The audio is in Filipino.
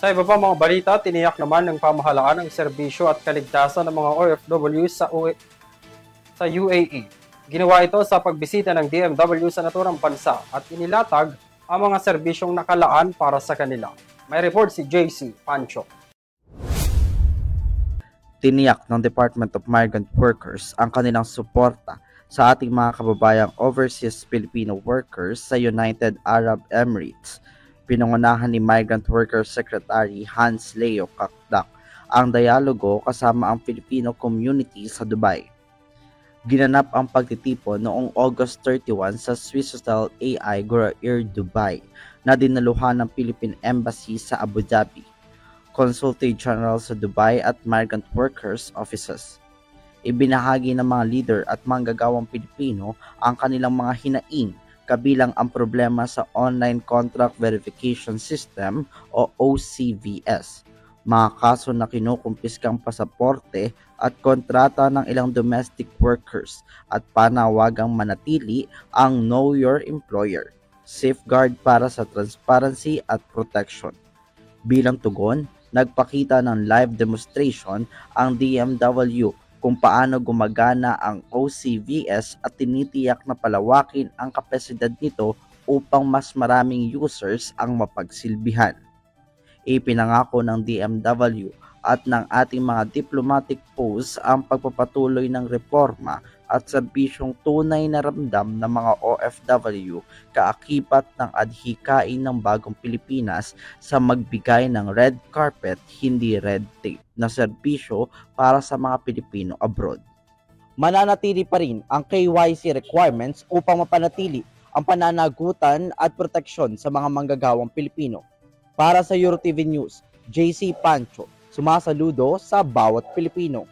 Sa iba pa mga balita, tiniyak naman ng pamahalaan ang serbisyo at kaligtasan ng mga OFW sa UAE. Ginawa ito sa pagbisita ng DMW sa naturang bansa at inilatag ang mga serbisyong nakalaan para sa kanila. May report si JC Pancho. Tiniyak ng Department of Migrant Workers ang kanilang suporta sa ating mga kababayang overseas Filipino workers sa United Arab Emirates. Pinangunahan ni Migrant Workers Secretary Hans Leo Kakdak ang dialogo kasama ang Filipino community sa Dubai. Ginanap ang pagtitipon noong August 31 sa Swiss Hotel AI Ghurair, Dubai na dinaluhan ng Philippine Embassy sa Abu Dhabi, Consulate General sa Dubai at Migrant Workers Offices. Ibinahagi ng mga leader at manggagawang Pilipino ang kanilang mga hinaing kabilang ang problema sa Online Contract Verification System o OCVS, mga kaso na kinukumpiskang pasaporte at kontrata ng ilang domestic workers at panawagang manatili ang Know Your Employer, safeguard para sa transparency at protection. Bilang tugon, nagpakita ng live demonstration ang DMW kung paano gumagana ang OCVS at tinitiyak na palawakin ang kapasidad nito upang mas maraming users ang mapagsilbihan. Ipinangako ng DMW at ng ating mga diplomatic posts ang pagpapatuloy ng reforma at serbisyong tunay na ramdam ng mga OFW kaakibat ng adhikain ng bagong Pilipinas sa magbigay ng red carpet, hindi red tape na serbisyo para sa mga Pilipino abroad. Mananatili pa rin ang KYC requirements upang mapanatili ang pananagutan at proteksyon sa mga manggagawang Pilipino. Para sa EuroTV News, JC Pancho, sumasaludo sa bawat Pilipino.